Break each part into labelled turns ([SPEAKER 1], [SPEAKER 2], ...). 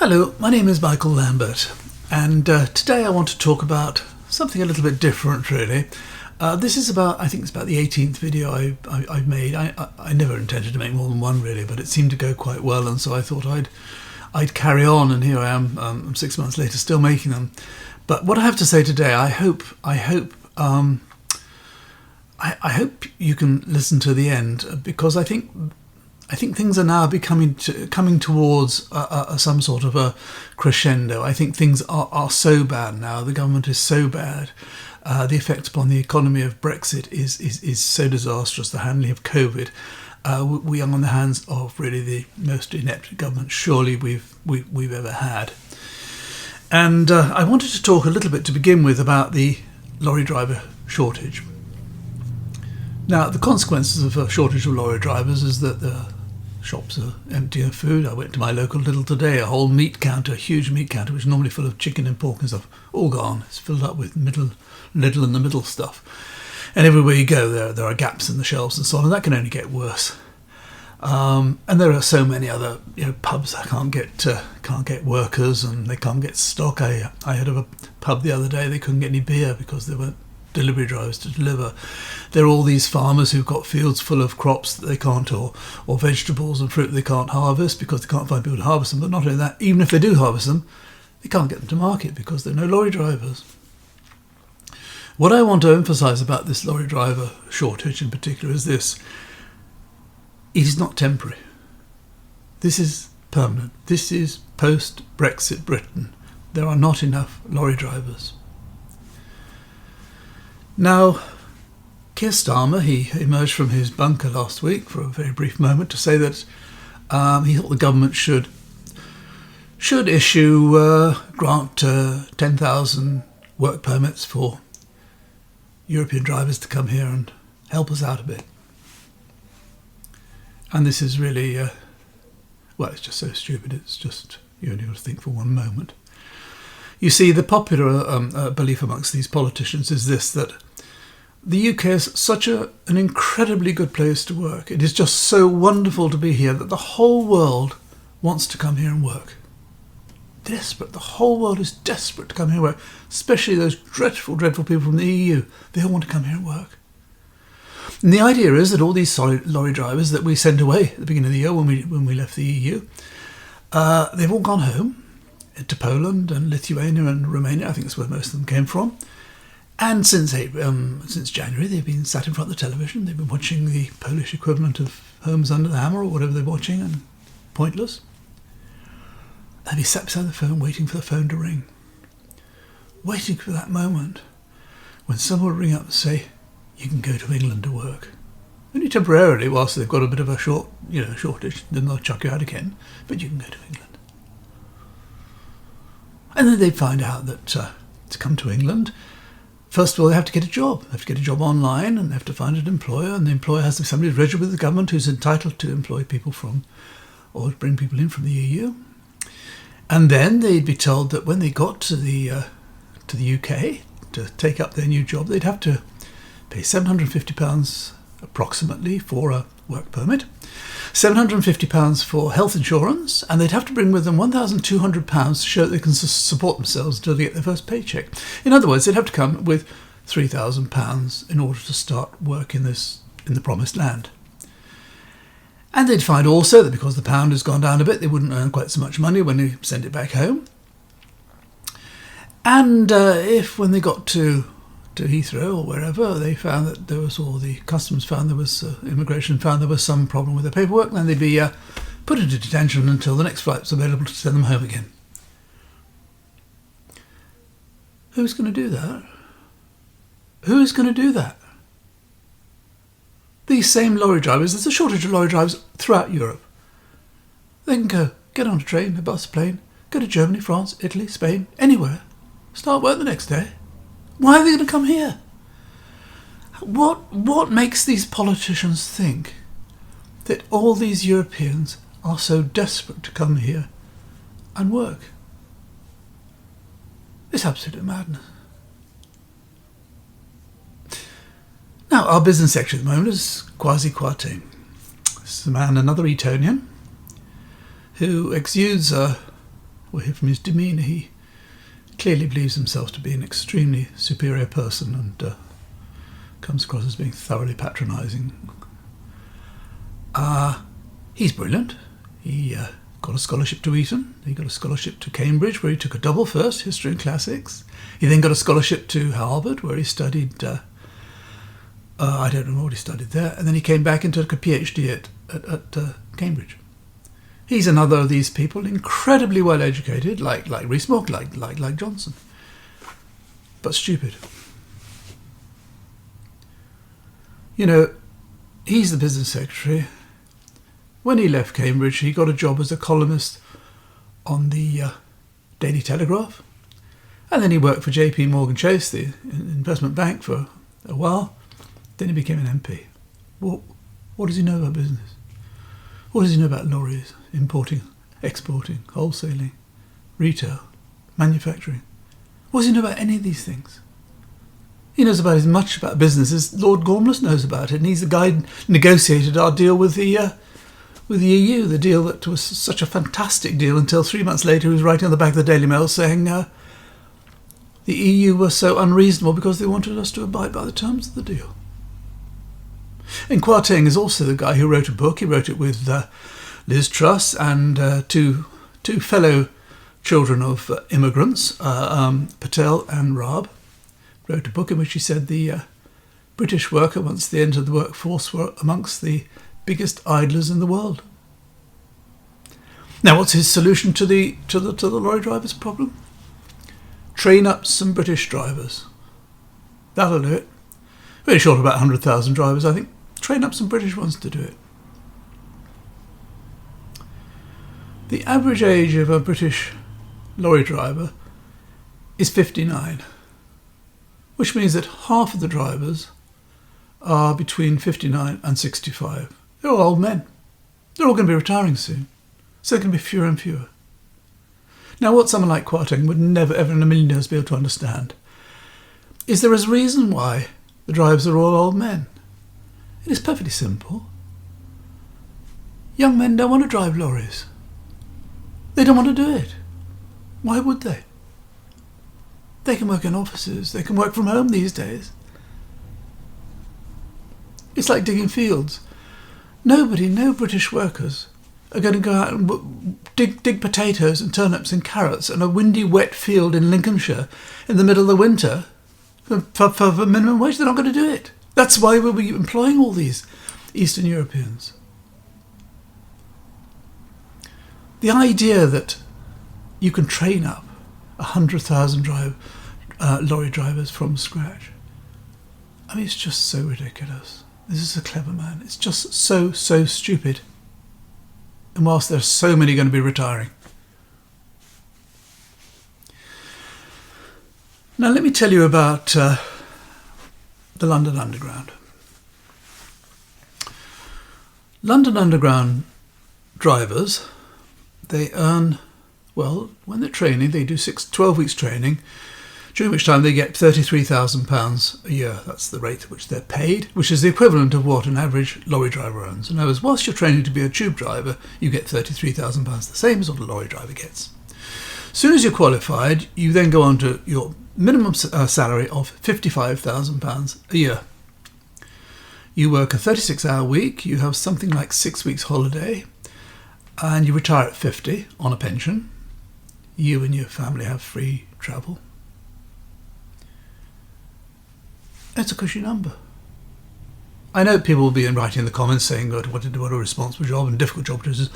[SPEAKER 1] Hello, my name is Michael Lambert, and today I want to talk about something a little bit different, really. This is I think it's about the 18th video I've made. I never intended to make more than one, really, but it seemed to go quite well, and so I thought I'd carry on, and here I am 6 months later still making them. But what I have to say today, I hope you can listen to the end, because I think things are now coming towards some sort of a crescendo. I think things are so bad now. The government is so bad. The effect upon the economy of Brexit is so disastrous. The handling of COVID. We are on the hands of really the most inept government surely we've ever had. And I wanted to talk a little bit to begin with about the lorry driver shortage. Now, the consequences of a shortage of lorry drivers is that the shops are empty of food. I went to my local Lidl today, a whole meat counter, a huge meat counter, which is normally full of chicken and pork and stuff, all gone. It's filled up with Lidl and the middle stuff. And everywhere you go, there are gaps in the shelves and so on, and that can only get worse. And there are so many other pubs that can't get workers, and they can't get stock. I heard of a pub the other day, they couldn't get any beer because there weren't delivery drivers to deliver. There are all these farmers who've got fields full of crops that they can't, or vegetables and fruit they can't harvest because they can't find people to harvest them. But not only that, even if they do harvest them, they can't get them to market because there are no lorry drivers. What I want to emphasise about this lorry driver shortage in particular is this: it is not temporary. This is permanent. This is post-Brexit Britain. There are not enough lorry drivers. Now, Keir Starmer, he emerged from his bunker last week for a very brief moment to say that he thought the government should grant 10,000 work permits for European drivers to come here and help us out a bit. And this is really, it's just so stupid. It's just, you only got to think for one moment. You see, the popular belief amongst these politicians is this, that the UK is such an incredibly good place to work. It is just so wonderful to be here that the whole world wants to come here and work. Desperate. The whole world is desperate to come here and work, especially those dreadful, dreadful people from the EU. They all want to come here and work. And the idea is that all these lorry drivers that we sent away at the beginning of the year when we left the EU, they've all gone home to Poland and Lithuania and Romania. I think that's where most of them came from. And since January, they've been sat in front of the television. They've been watching the Polish equivalent of Homes Under the Hammer or whatever they're watching, and pointless. They'll be sat beside the phone waiting for the phone to ring. Waiting for that moment when someone will ring up and say, you can go to England to work. Only temporarily, whilst they've got a bit of a shortage, then they'll chuck you out again, but you can go to England. And then they find out that to come to England, first of all, they have to get a job. They have to get a job online, and they have to find an employer, and the employer has to be somebody who's registered with the government who's entitled to employ people from, or bring people in from the EU. And then they'd be told that when they got to the UK to take up their new job, they'd have to pay £750 approximately for a work permit, £750 for health insurance, and they'd have to bring with them £1,200 to show that they can support themselves until they get their first paycheck. In other words, they'd have to come with £3,000 in order to start work in the promised land. And they'd find also that because the pound has gone down a bit, they wouldn't earn quite so much money when they send it back home. And if when they got to Heathrow or wherever, they found that the customs found immigration found there was some problem with their paperwork, then they'd be put into detention until the next flight was available to send them home again. Who's going to do that? Who is going to do that? These same lorry drivers, there's a shortage of lorry drivers throughout Europe. They can go, get on a train, a bus, a plane, go to Germany, France, Italy, Spain, anywhere, start work the next day. Why are they going to come here? What makes these politicians think that all these Europeans are so desperate to come here and work? It's absolute madness. Now, our business secretary at the moment is Kwasi Kwarteng. This is a man, another Etonian, who exudes a We'll hear from his demeanour. He clearly believes himself to be an extremely superior person and comes across as being thoroughly patronising. He's brilliant. He got a scholarship to Eton. He got a scholarship to Cambridge, where he took a double first, history and classics. He then got a scholarship to Harvard, where he studied, I don't know what he studied there, and then he came back and took a PhD at Cambridge. He's another of these people, incredibly well educated, like Rees-Mogg, like Johnson, but stupid. You know, he's the business secretary. When he left Cambridge, he got a job as a columnist on the Daily Telegraph, and then he worked for JP Morgan Chase, the investment bank, for a while. Then he became an MP. What does he know about business? What does he know about lorries, importing, exporting, wholesaling, retail, manufacturing? What does he know about any of these things? He knows about as much about business as Lord Gormless knows about it, and he's the guy who negotiated our deal with the EU, the deal that was such a fantastic deal until 3 months later he was writing on the back of the Daily Mail saying the EU were so unreasonable because they wanted us to abide by the terms of the deal. And Kwarteng is also the guy who wrote a book. He wrote it with Liz Truss and two fellow children of immigrants, Patel and Raab. Wrote a book in which he said the British worker, once they entered the workforce, were amongst the biggest idlers in the world. Now, what's his solution to the lorry drivers' problem? Train up some British drivers. That'll do it. Very short of about 100,000 drivers, I think. Train up some British ones to do it. The average age of a British lorry driver is 59, which means that half of the drivers are between 59 and 65. They're all old men. They're all going to be retiring soon, so they're going to be fewer and fewer. Now, what someone like Kwarteng would never, ever in a million years be able to understand is there is a reason why the drivers are all old men. It is perfectly simple. Young men don't want to drive lorries. They don't want to do it. Why would they? They can work in offices. They can work from home these days. It's like digging fields. No British workers are going to go out and dig potatoes and turnips and carrots in a windy, wet field in Lincolnshire in the middle of the winter for minimum wage. They're not going to do it. That's why we'll be employing all these Eastern Europeans. The idea that you can train up 100,000 lorry drivers from scratch, I mean, it's just so ridiculous. This is a clever man. It's just so stupid. And whilst there's so many going to be retiring. Now let me tell you about the London Underground. London Underground drivers, they earn, well, when they're training, they do 12 weeks training, during which time they get £33,000 a year. That's the rate at which they're paid, which is the equivalent of what an average lorry driver earns. In other words, whilst you're training to be a tube driver, you get £33,000, the same as what a lorry driver gets. As soon as you're qualified, you then go on to your minimum salary of £55,000 a year. You work a 36-hour week, you have something like 6 weeks holiday, and you retire at 50 on a pension. You and your family have free travel. That's a cushy number. I know people will be writing in the comments saying, God, what a responsible job and difficult job it is.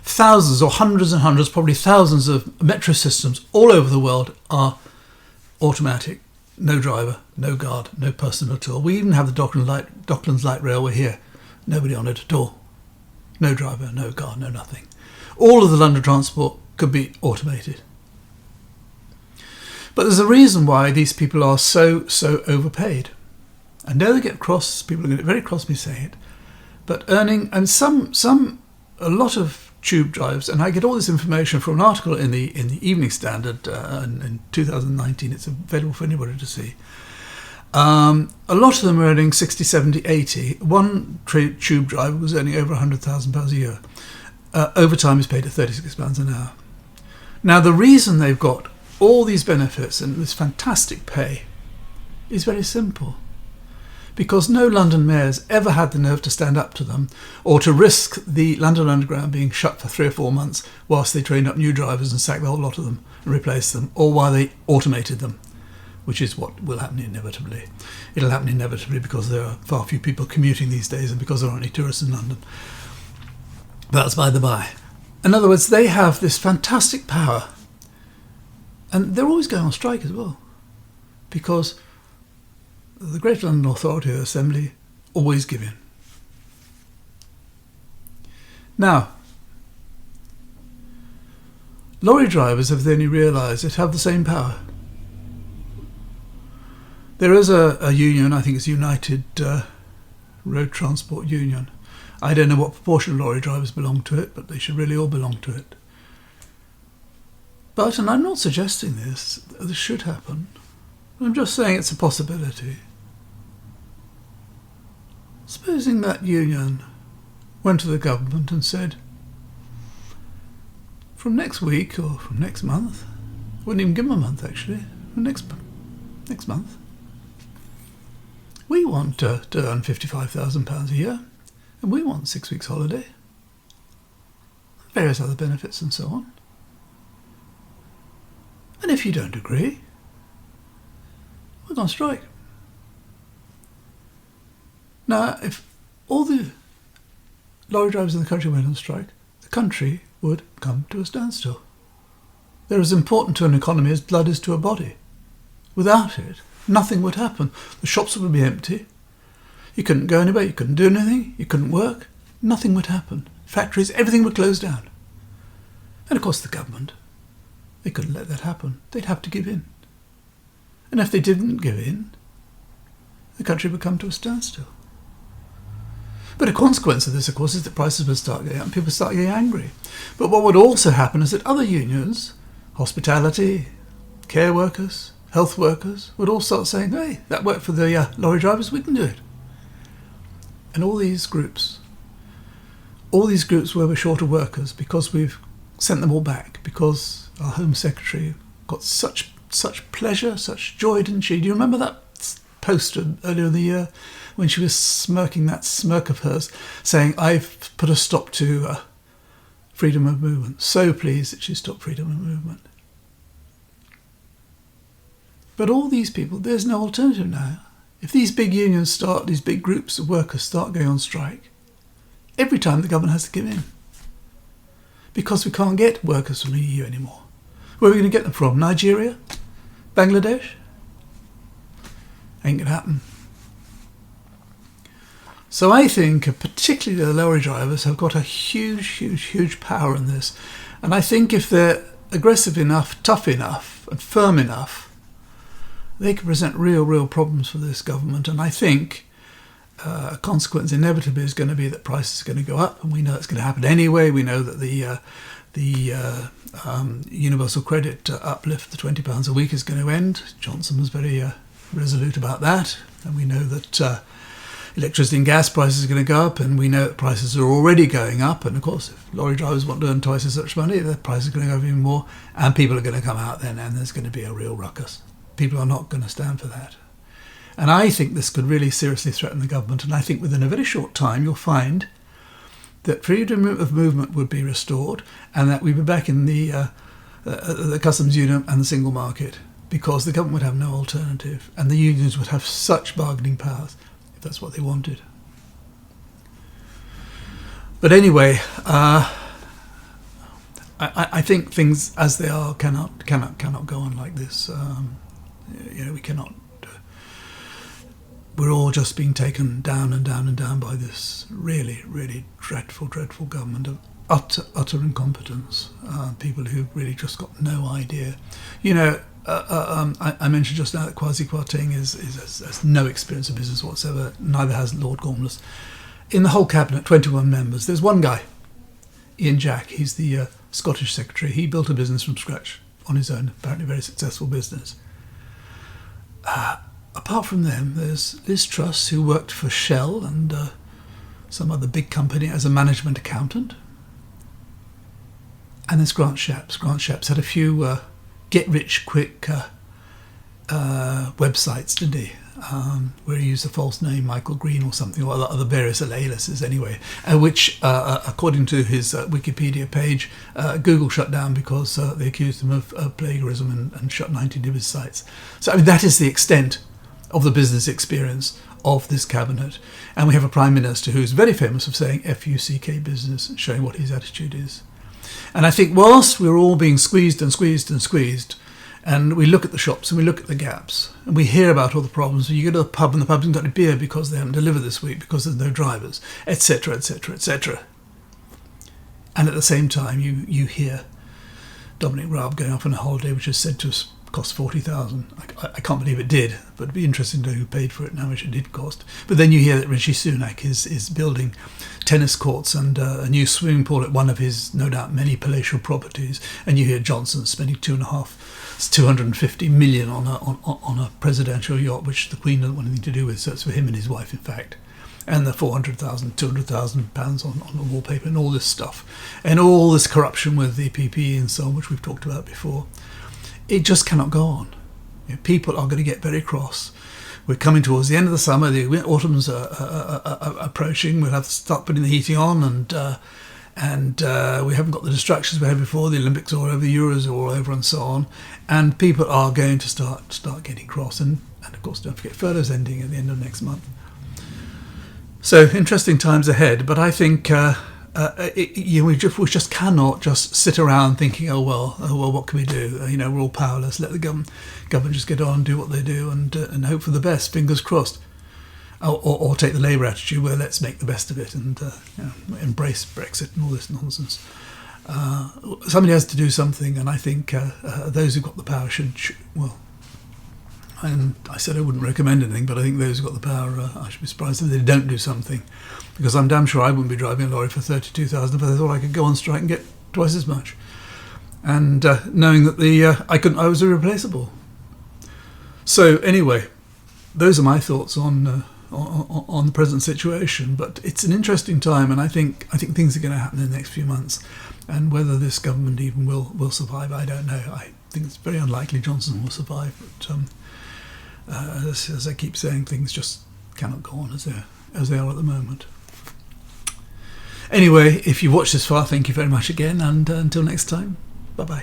[SPEAKER 1] Thousands or hundreds and hundreds, probably thousands of metro systems all over the world are automatic. No driver, no guard, no person at all. We even have the Docklands Light Railway here. Nobody on it at all. No driver, no guard, no nothing. All of the London transport could be automated. But there's a reason why these people are so overpaid. I know they get cross, people are going to get very cross me saying it, but earning, and a lot of tube drives, and I get all this information from an article in the Evening Standard in 2019, it's available for anybody to see. A lot of them are earning 60, 70, 80. One tube driver was earning over £100,000 a year. Overtime is paid at £36 an hour. Now, the reason they've got all these benefits and this fantastic pay is very simple. Because no London mayor's ever had the nerve to stand up to them or to risk the London Underground being shut for 3 or 4 months whilst they trained up new drivers and sacked the whole lot of them and replaced them, or while they automated them, which is what will happen inevitably. It'll happen inevitably because there are far few people commuting these days and because there aren't any tourists in London. But that's by the by. In other words, they have this fantastic power, and they're always going on strike as well, because the Greater London Authority Assembly always give in. Now, lorry drivers, if they only realise it, have the same power. There is a union, I think it's United Road Transport Union. I don't know what proportion of lorry drivers belong to it, but they should really all belong to it. But, and I'm not suggesting this should happen, I'm just saying it's a possibility. Supposing that union went to the government and said, from next week or from next month, wouldn't even give them a month actually, from next month, we want to earn £55,000 a year, and we want 6 weeks holiday, various other benefits and so on. And if you don't agree, we're going to strike. Now, if all the lorry drivers in the country went on strike, the country would come to a standstill. They're as important to an economy as blood is to a body. Without it, nothing would happen. The shops would be empty. You couldn't go anywhere, you couldn't do anything, you couldn't work. Nothing would happen. Factories, everything would close down. And of course the government, they couldn't let that happen. They'd have to give in. And if they didn't give in, the country would come to a standstill. But a consequence of this, of course, is that prices would start going up and people start getting angry. But what would also happen is that other unions, hospitality, care workers, health workers, would all start saying, hey, that worked for the lorry drivers, we can do it. And all these groups where we're short of workers because we've sent them all back, because our Home Secretary got such pleasure, such joy, didn't she? Do you remember that poster earlier in the year when she was smirking that smirk of hers, saying, I've put a stop to freedom of movement. So pleased that she stopped freedom of movement. But all these people, there's no alternative now. If these big unions start, these big groups of workers start going on strike, every time the government has to give in. Because we can't get workers from the EU anymore. Where are we going to get them from? Nigeria? Bangladesh? Ain't going to happen. So I think particularly the lorry drivers have got a huge power in this. And I think if they're aggressive enough, tough enough and firm enough, they can present real problems for this government. And I think a consequence inevitably is going to be that prices are going to go up, and we know it's going to happen anyway. We know that the universal credit uplift, the £20 a week, is going to end. Johnson was very resolute about that, and we know that electricity and gas prices are going to go up, and we know that prices are already going up. And of course, if lorry drivers want to earn twice as much money, the prices are going to go up even more, and people are going to come out then, and there's going to be a real ruckus. People are not going to stand for that. And I think this could really seriously threaten the government, and I think within a very short time you'll find that freedom of movement would be restored, and that we'd be back in the customs union and the single market, because the government would have no alternative, and the unions would have such bargaining powers if that's what they wanted. But anyway, I think things as they are cannot go on like this. We cannot. We're all just being taken down and down and down by this really dreadful government of utter incompetence. People who really just got no idea. I mentioned just now that Kwasi Kwarteng has no experience of business whatsoever. Neither has Lord Gormless. In the whole cabinet, 21 members, there's one guy, Ian Jack. He's the Scottish secretary. He built a business from scratch on his own, apparently a very successful business. Apart from them, there's Liz Truss, who worked for Shell and some other big company as a management accountant. And there's Grant Shapps. Grant Shapps had a few get-rich-quick websites, didn't he? Where he used a false name, Michael Green or something, or other various aliases anyway, which, according to his Wikipedia page, Google shut down because they accused him of plagiarism and shut 19 of his sites. So, I mean, that is the extent of the business experience of this cabinet. And we have a Prime Minister who's very famous for saying F-U-C-K business, showing what his attitude is. And I think whilst we're all being squeezed and squeezed and squeezed, and we look at the shops and we look at the gaps and we hear about all the problems. You go to a pub and the pub hasn't got any beer because they haven't delivered this week because there's no drivers, etc., etc., etc. And at the same time, you hear Dominic Raab going off on a holiday which is said to us cost 40,000. I can't believe it did, but it'd be interesting to know who paid for it and how much it did cost. But then you hear that Rishi Sunak is building tennis courts and a new swimming pool at one of his, no doubt, many palatial properties, and you hear Johnson spending 250 million on a presidential yacht, which the Queen doesn't want anything to do with, so it's for him and his wife, in fact. And the 400,000, 200,000 pounds on the wallpaper and all this stuff. And all this corruption with the PPE and so on, which we've talked about before. It just cannot go on. People are going to get very cross. We're coming towards the end of the summer. The autumn's approaching. We'll have to start putting the heating on, and we haven't got the distractions we had before. The Olympics are all over, the Euros are all over, and so on. And people are going to start getting cross. And of course, don't forget, furlough's ending at the end of next month. So interesting times ahead. But I think we just cannot just sit around thinking, oh well, what can we do? We're all powerless. Let the government just get on and do what they do, and hope for the best. Fingers crossed. Or take the Labour attitude where let's make the best of it and embrace Brexit and all this nonsense. Somebody has to do something, and I think those who've got the power should. And I said I wouldn't recommend anything, but I think those who've got the power, I should be surprised if they don't do something, because I'm damn sure I wouldn't be driving a lorry for 32,000 if I thought I could go on strike and get twice as much. And knowing that I was irreplaceable. So anyway, those are my thoughts on the present situation. But it's an interesting time, and I think things are going to happen in the next few months. And whether this government even will survive, I don't know. I think it's very unlikely Johnson will survive. But as I keep saying, things just cannot go on as they are at the moment. Anyway, if you've watched this far, thank you very much again, and until next time, bye-bye.